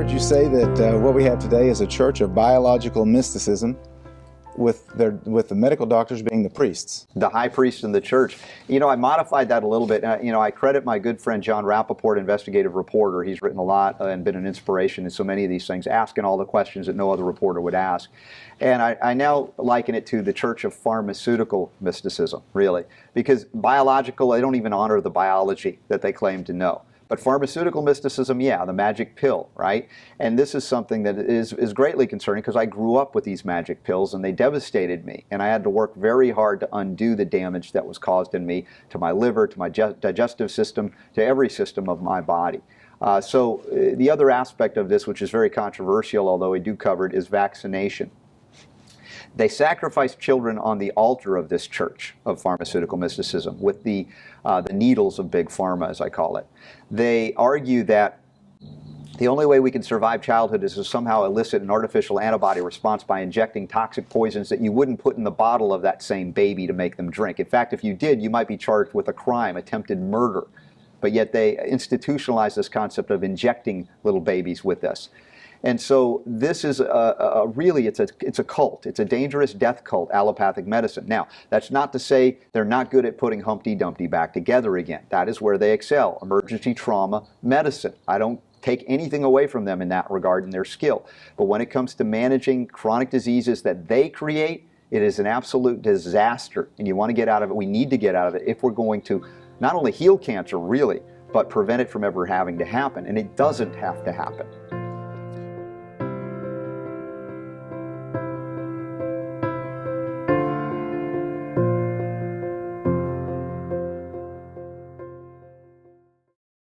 heard you say that what we have today is a church of biological mysticism, with the medical doctors being the priests. The high priest in the church. You know, I modified that a little bit. I credit my good friend John Rappaport, investigative reporter. He's written a lot and been an inspiration in so many of these things, asking all the questions that no other reporter would ask. And I now liken it to the church of pharmaceutical mysticism, really, because biological, they don't even honor the biology that they claim to know. But pharmaceutical mysticism, yeah, the magic pill, right? And this is something that is greatly concerning because I grew up with these magic pills and they devastated me. And I had to work very hard to undo the damage that was caused in me to my liver, to my digestive system, to every system of my body. So the other aspect of this, which is very controversial, although we do cover it, is vaccination. They sacrifice children on the altar of this church of pharmaceutical mysticism with the needles of big pharma, as I call it. They argue that the only way we can survive childhood is to somehow elicit an artificial antibody response by injecting toxic poisons that you wouldn't put in the bottle of that same baby to make them drink. In fact, if you did, you might be charged with a crime, attempted murder. But yet they institutionalize this concept of injecting little babies with this. And so this is really, it's a cult. It's a dangerous death cult, allopathic medicine. Now, that's not to say they're not good at putting Humpty Dumpty back together again. That is where they excel, emergency trauma medicine. I don't take anything away from them in that regard in their skill. But when it comes to managing chronic diseases that they create, it is an absolute disaster. And you want to get out of it. We need to get out of it if we're going to not only heal cancer, really, but prevent it from ever having to happen. And it doesn't have to happen.